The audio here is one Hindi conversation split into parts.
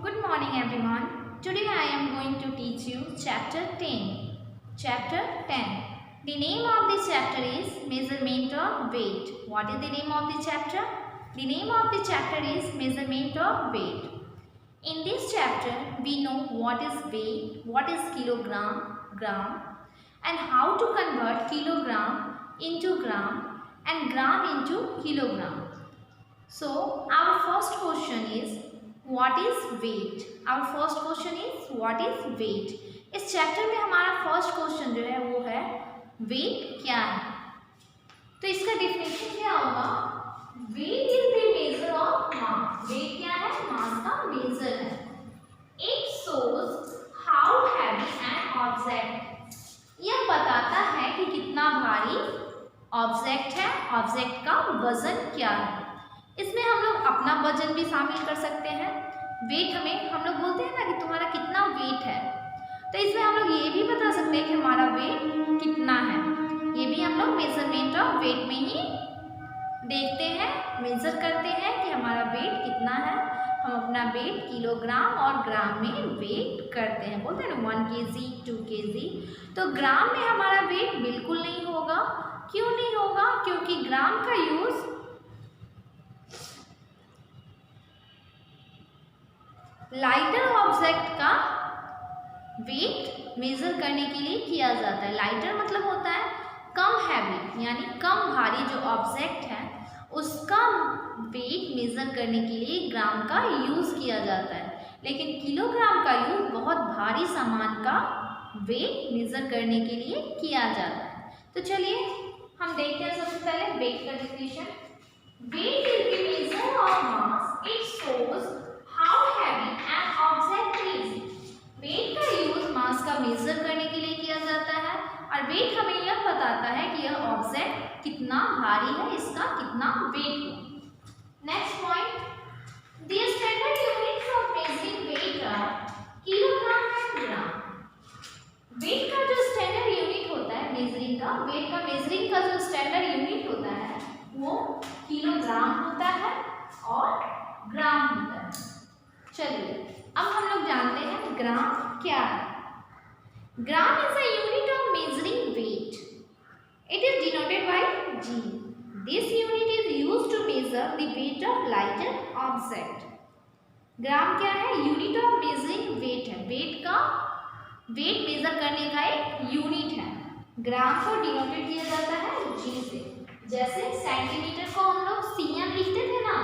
Good morning everyone. Today I am going to teach you chapter 10. Chapter 10. The name of this chapter is Measurement of Weight. What is the name of the chapter? The name of the chapter is Measurement of Weight. In this chapter we know what is weight, what is kilogram, gram, and how to convert kilogram into gram and gram into kilogram. So our first question is what is weight? Our first question is what is weight? इस चैप्टर में हमारा फर्स्ट क्वेश्चन जो है वो है वेट क्या है। तो इसका डिफिनेशन क्या होगा? Weight is the measure of mass. Weight क्या है? मास का मेजर है। It shows how heavy an object. यह बताता है कि कितना भारी ऑब्जेक्ट है, ऑब्जेक्ट का वजन क्या है। इसमें हम लोग अपना वजन भी शामिल कर सकते हैं। वेट हमें हम लोग बोलते हैं ना कि तुम्हारा कितना वेट है, तो इसमें हम लोग ये भी बता सकते हैं कि हमारा वेट कितना है। ये भी हम लोग मेजरमेंट ऑफ वेट में ही देखते हैं, मेजर करते हैं कि हमारा वेट कितना है। हम अपना वेट किलोग्राम और ग्राम में वेट करते हैं, बोलते हैं ना 1 kg 2 kg। तो ग्राम में हमारा वेट बिल्कुल नहीं होगा। क्यों नहीं होगा? क्योंकि ग्राम का यूज लाइटर ऑब्जेक्ट का वेट मेजर करने के लिए किया जाता है। लाइटर मतलब होता है कम हैवी, यानी कम भारी जो ऑब्जेक्ट है उसका वेट मेजर करने के लिए ग्राम का यूज किया जाता है। लेकिन किलोग्राम का यूज बहुत भारी सामान का वेट मेजर करने के लिए किया जाता है। तो चलिए हम देखते हैं सबसे पहले वेट का definition. Weight is the measure of mass. It shows how heavy an object is. Weight का यूज मास का मेजर करने के लिए किया जाता है और वेट हमें यह बताता है कि यह ऑब्जेक्ट कितना भारी है, इसका कितना वेट है। Next point, the standard units of measuring weight are kilogram and gram. Weight का जो स्टैंडर्ड यूनिट होता है मेजरिंग का, वेट का मेजरिंग का जो स्टैंडर्ड यूनिट होता है वो किलोग्राम होता है और ग्राम होता है। चलिए अब हम लोग जानते हैं ग्राम क्या है। Gram is a unit of measuring weight. It is denoted by G. This unit is used to measure the weight of lighter object. Gram क्या है? यूनिट ऑफ मेजरिंग वेट है। वेट का वेट मेजर करने का एक यूनिट है। ग्राम को डिनोटेड किया जाता है G से। जैसे सेंटीमीटर को हम लोग cm लिखते थे ना,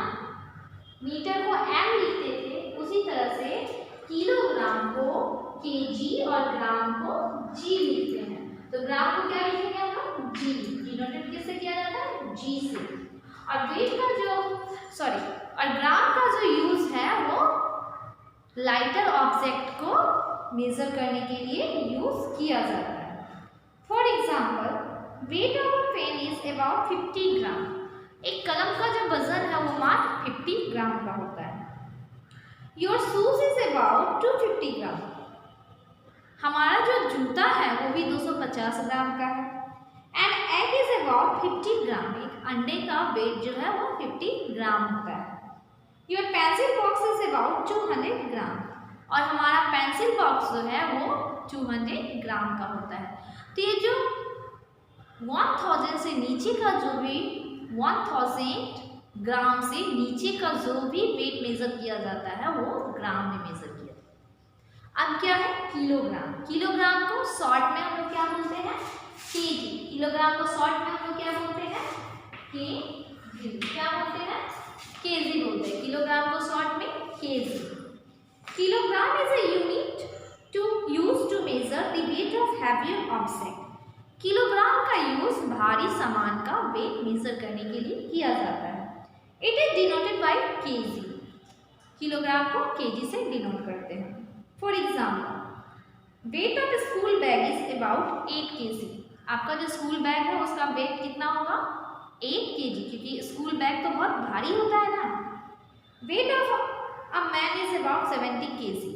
मीटर को m लिखते थे, उसी तरह से किलोग्राम को kg और ग्राम को g लिखते हैं। तो ग्राम को क्या लिखेंगे हम लोग? g। डिनोटेड किससे किया जाता है? g से। और वेट का जो और ग्राम का जो यूज है वो लाइटर ऑब्जेक्ट को मेजर करने के लिए यूज किया जाता है। For example, weight of a pen is about 50 gram. एक कलम का जो वजन है वो मात्र 50 ग्राम का होता है। योर शूज इज अबाउट 250 ग्राम। हमारा जो जूता है वो भी 250 ग्राम का है। And egg is about 50 gram. एक अंडे का वेट जो है वो 50 ग्राम होता है। Your pencil box is about 200 ग्राम। और हमारा पेंसिल बॉक्स जो है वो 200 ग्राम का होता है। तो ये जो 1000 से नीचे का जो भी 1000 ग्राम से नीचे का जो भी वेट मेजर किया जाता है वो ग्राम में मेजर किया जाता है। अब क्या है? किलोग्राम। किलोग्राम को शॉर्ट में हम लोग क्या बोलते हैं? केजी। किलोग्राम को शॉर्ट में हम लोग क्या बोलते हैं? केजी। क्या बोलते हैं? केजी बोलते हैं। किलोग्राम को शॉर्ट में KG. Kilogram is a unit to use to measure the weight of heavier object. Kilogram का यूज भारी सामान का वेट मेजर करने के लिए किया जाता है। It is denoted by KG. Kilogram को केजी से डिनोट करते हैं। For example, weight of school bag is about 8 kg। आपका जो स्कूल बैग है उसका वेट कितना होगा? 8 kg, क्योंकि स्कूल बैग तो बहुत भारी होता है ना। Wait of a man is about 70 kg।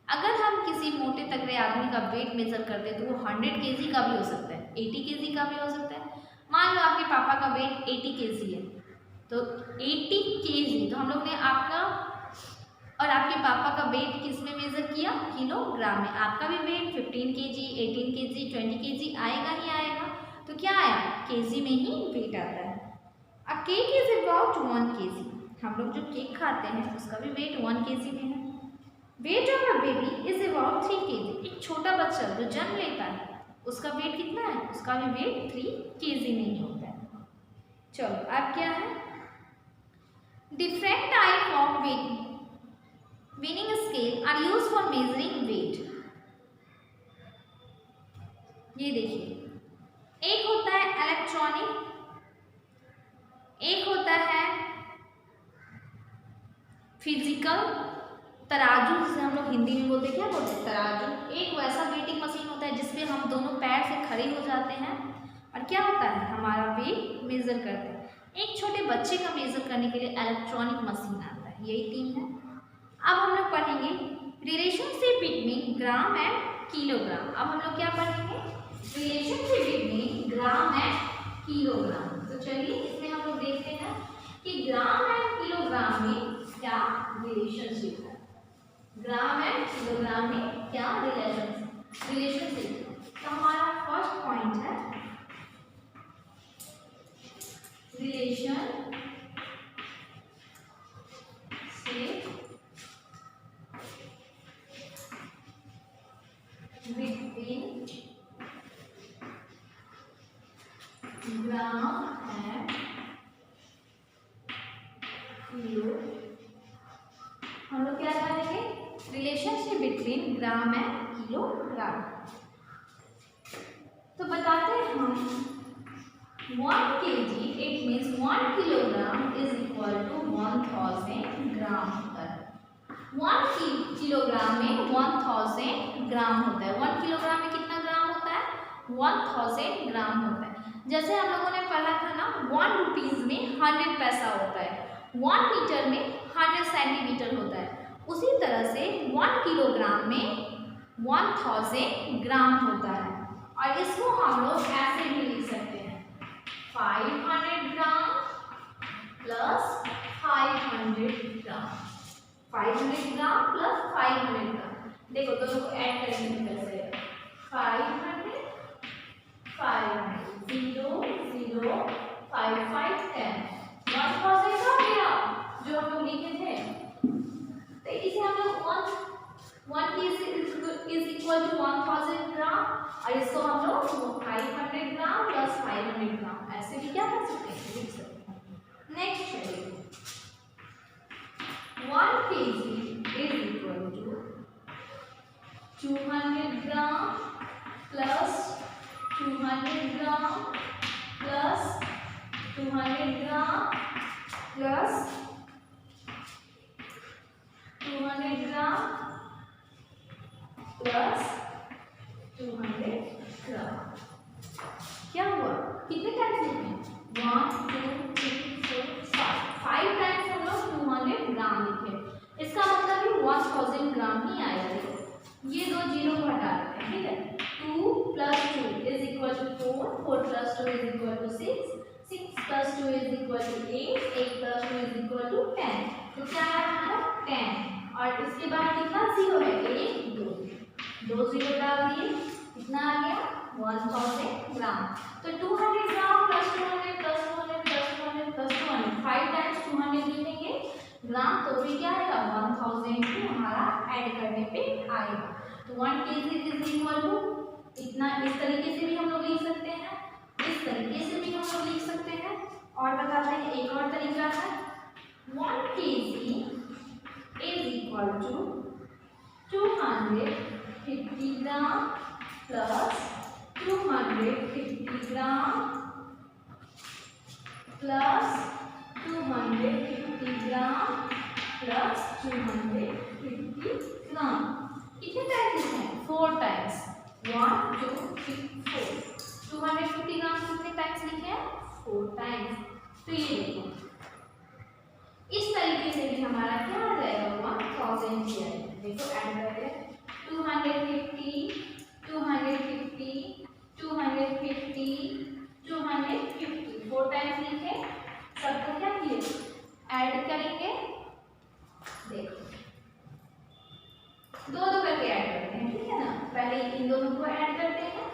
अगर हम किसी मोटे तगड़े आदमी का वेट मेजर करते हैं तो वो 100 kg का भी हो सकता है, 80 kg का भी हो सकता है। मान लो आपके पापा का वेट 80 kg है, तो 80 kg, तो हम लोग ने आपका और आपके पापा का वेट किस में मेजर किया? किलोग्राम में। आपका भी वेट 15 kg, 18 kg, 20 kg आएगा ही आएगा। तो क्या आया? केजी में ही वेट आता है। अ केक इज अबाउट 1 kg। हम लोग जो केक खाते हैं उसका भी वेट 1 kg में है। Wait of a baby is about 3 kg। एक छोटा बच्चा जो जन्म लेता है उसका वेट कितना है? उसका भी वेट 3 kg में ही होता है। चलो अब क्या है? Different type of weighing scale are used for measuring weight. ये देखिए, एक होता है इलेक्ट्रॉनिक, एक होता है फिजिकल तराजू, जिसे हम लोग हिंदी में बोलते हैं, क्या बोलते हैं? तराजू। एक वैसा वेटिंग मशीन होता है जिसपे हम दोनों पैर से खड़े हो जाते हैं और क्या होता है? हमारा वेट मेजर करते हैं। एक छोटे बच्चे का मेजर करने के लिए इलेक्ट्रॉनिक मशीन आता है। यही तीन है। अब हम लोग पढ़ेंगे relationship between gram and kilogram. अब हम लोग क्या पढ़ेंगे? Relationship between gram and kilogram. तो चलिए इसमें हम लोग देखते हैं कि ग्राम एंड किलोग्राम में क्या रिलेशनशिप है। ग्राम एंड किलोग्राम में क्या रिलेशनशिप है। तो हमारा फर्स्ट पॉइंट है relation between gram and kilo. हम लोग क्या करेंगे? Relationship between gram and kilogram. तो बताते हैं हम 1 kg it means 1 kilogram is equal to 1000 gram होता है। 1 किलोग्राम में 1000 ग्राम होता है। 1 किलोग्राम में कितना ग्राम होता है? 1000 ग्राम होता है। जैसे हम लोगों ने पढ़ा था ना, 1 रुपीज में 100 पैसा होता है, 1 मीटर में 100 सेंटीमीटर होता है। उसी तरह से 1 किलोग्राम में 1000 ग्राम होता है। और इसको हम लोग ऐसे भी लिख सकते हैं 500 ग्राम प्लस 500 ग्राम। 500 ग्राम प्लस 500 ग्राम। देखो दोनों को ऐड करेंगे कैसे? 500 500 0 0 5 5 10 1000 का गया जो हम लोग लिखे थे। तो इसे हम लोग 1 is equal to 1000 ग्राम और इसको हम लोग 500 ग्राम प्लस 500 ग्राम ऐसे भी क्या कर सकते हैं? लिख सकते हैं। नेक्स्ट है 1 kg is equal to 200 gram plus 200 gram plus 200 gram plus 200 gram plus 200 ग्राम। क्या हुआ? कितने टाइम्स लिखे? 1 2 3 4 5 टाइम्स हम लोग 200 ग्राम लिखे। इसका मतलब भी 1000 ग्राम ही आया। देखो ये दो जीरो को हटा देते हैं, ठीक है? 2 + 2 is equal to 4, 4 + 2 is equal to 6, 6 + 2 is equal to 8, 8 + 2 is equal to 10। तो क्या आया हमारा? 10। और इसके बाद कितना जीरो है? 1 2 जीरो डाल दिए, कितना आ गया? 1000 ग्राम। तो 200 gram plus 200 plus 200 plus 200 plus 200 5 times 200 लिखेंगे ग्राम, तो भी क्या आएगा? 1000 भी हमारा ऐड करने पे आएगा। तो 1 kg इज इक्वल टू इतना। इस तरीके से भी हम लोग लिख सकते हैं, इस तरीके से भी हम लोग लिख सकते हैं। और बताते हैं एक और तरीका है 1 kg is equal to 250 gram plus 250 gram plus 250 gram plus 250 gram. कितने टाइम्स हैं? 4 टाइम्स। 1 2 3 4। 250 ग्राम कितने टाइम्स लिखे हैं? 4 टाइम्स। तो ये देखो इस तरीके से भी हमारा क्या आ जाएगा? 1000 किया है। देखो ऐड करते हैं 250 250 250 250 4 टाइम्स लिखे, सबको क्या किए? ऐड करेंगे। देखो दो दो करके ऐड करते हैं, ठीक है ना। पहले इन दोनों को ऐड करते हैं,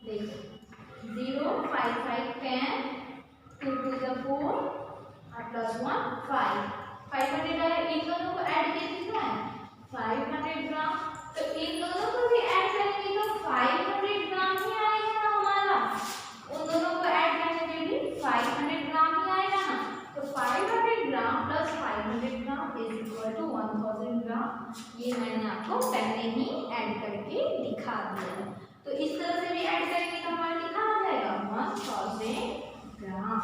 देखो 0 5 5 10 2 to the 4 और प्लस 1 5 500 आया। इन दोनों को ऐड किया कितना है 500 ग्राम, तो इन दोनों को भी ऐड करेंगे तो 500 ग्राम ही आएगा ना हमारा। उन दोनों को ऐड करने पे भी 500 ग्राम ही आएगा ना। तो 500 gram plus 500 gram is equal to 1000 gram. ये मैंने आपको पहले ही ऐड करके दिखा दिया है। तो इस तरह से भी ऐड करेंगे तो हमारा कितना आ जाएगा 1000 ग्राम।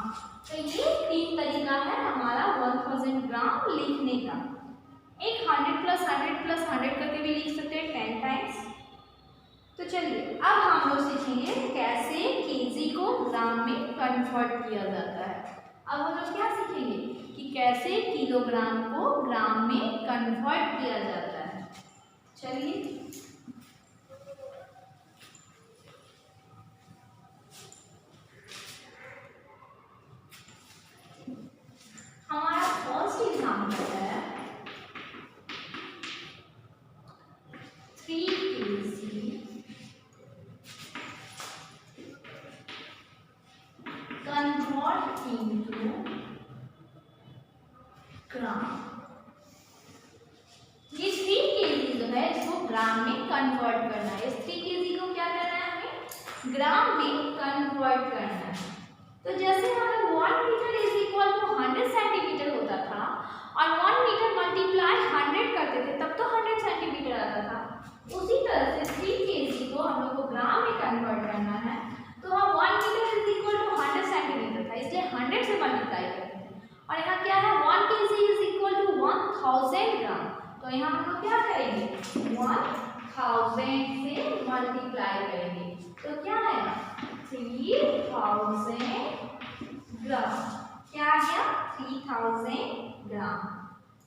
तो ये तीन तरीका है हमारा 1000 ग्राम लिखने का। एक 100 प्लस 100 करके भी लिख सकते हैं 10 टाइम्स। तो चलिए अब हम लोग सीखेंगे कैसे केजी को ग्राम में कन्वर्ट किया जाता है। अब हम लोग क्या सीखेंगे कि कैसे किलोग्राम को ग्राम में कन्वर्ट किया जाता है। चलिए हमारा फर्स्ट एग्जाम्पल है 3 kg convert into ग्राम। ये 3 kg जो है इसको ग्राम में कन्वर्ट करना है। इस 3 kg को क्या करना है हमें ग्राम में कन्वर्ट करना है। तो जैसे हमें 1 metre is equal to 100 centimetre होता था और 1 मीटर मल्टीप्लाई 100 करते थे तब तो 100 सेंटीमीटर आता था। उसी तरह से 3 kg को हम लोग को ग्राम में कन्वर्ट करना है। तो हम 1 metre is equal to 100 centimetre था, इसलिए 100 से मल्टीप्लाई करते हैं। और यहाँ क्या है 1 kg इज इक्वल टू 1000 ग्राम। तो यहाँ हम लोग क्या करेंगे 1000 से मल्टीप्लाई करेंगे तो क्या आएगा 3000 ग्राम। क्या आ गया 3000 ग्राम।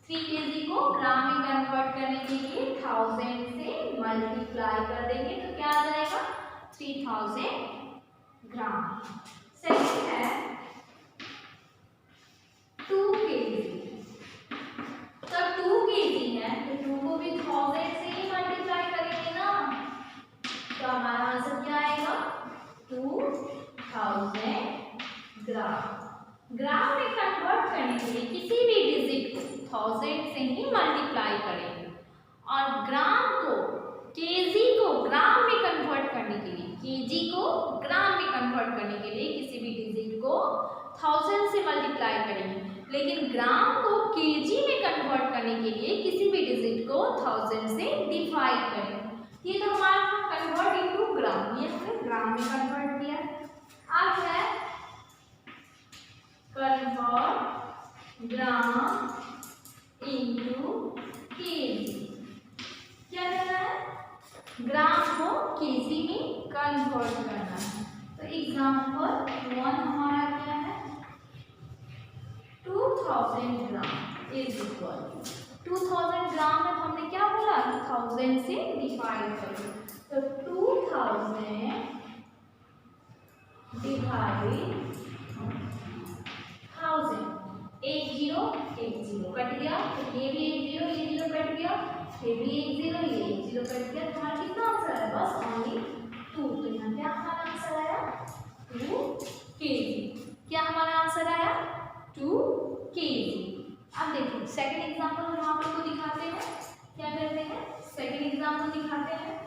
3 kg को ग्राम में कन्वर्ट करने के लिए 1000 से मल्टीप्लाई कर देंगे तो क्या आ जाएगा 3000 ग्राम। सेकंड है 2 kg। तो 2 kg है तो 2 को भी 1000 से ही मल्टीप्लाई करेंगे ना। तो हमारा आंसर क्या आएगा 2000 ग्राम। ग्राम में कन्वर्ट करने के लिए किसी भी डिजिट को 1000 से ही मल्टीप्लाई करेंगे। और ग्राम को केजी को ग्राम में कन्वर्ट करने के लिए केजी को ग्राम में कन्वर्ट करने के लिए किसी भी डिजिट को 1000 से मल्टीप्लाई करेंगे। लेकिन ग्राम को केजी में कन्वर्ट करने के लिए किसी भी डिजिट को 1000 से डिवाइड करेंगे। ये तो हमारा कन्वर्ट इनटू ग्राम, ये हमने ग्राम में कन्वर्ट किया। अब है कन्वर्ट ग्राम इनटू केजी। क्या करना है ग्राम को केजी में कन्वर्ट करना है। तो एग्जाम्पल 1 हमारा क्या है 2000 ग्राम इज इक्वल 2000 ग्राम में हमने क्या बोला 1000 से डिवाइड करें। तो 2000 डिवाइड 1000 एक जीरो कट गया तो ये भी एक जीरो कट गया, ये भी एक जीरो कट गया। हमारा कितना आंसर है बस ओनली 2। तो यहाँ क्या हमारा आंसर आया 2 kg। क्या हमारा आंसर आया 2 kg। अब देखिए सेकंड एग्जांपल हम आप लोगों को दिखाते हैं। क्या करते हैं सेकंड एग्जांपल दिखाते हैं।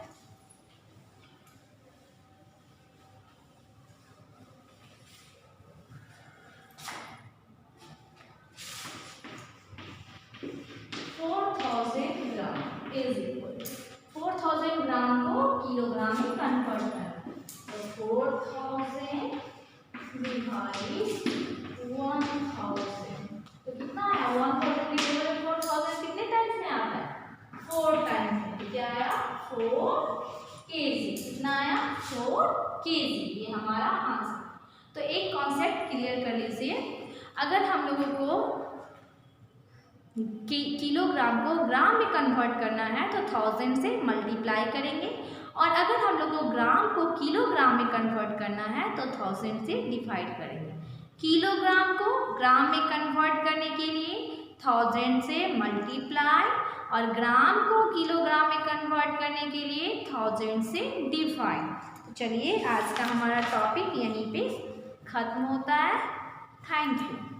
इज इक्वल 4000 ग्राम को किलोग्राम में कन्वर्ट करना। तो 4000 डिवाइड 1000 तो कितना आया 1000 की जगह 4000 कितने टाइम्स में आता है 4 टाइम्स में। क्या आया 4 kg। कितना आया 4 kg। ये हमारा आंसर। तो एक कॉन्सेप्ट क्लियर कर लीजिए, अगर हम लोगों को किलोग्राम को ग्राम में कन्वर्ट करना है तो 1000 से मल्टीप्लाई करेंगे। और अगर हम लोग को ग्राम को किलोग्राम में कन्वर्ट करना है तो 1000 से डिवाइड करेंगे। किलोग्राम को ग्राम में कन्वर्ट करने के लिए 1000 से मल्टीप्लाई और ग्राम को किलोग्राम में कन्वर्ट करने के लिए 1000 से डिवाइड। तो चलिए आज का हमारा टॉपिक यहीं पे ख़त्म होता है। Thank you.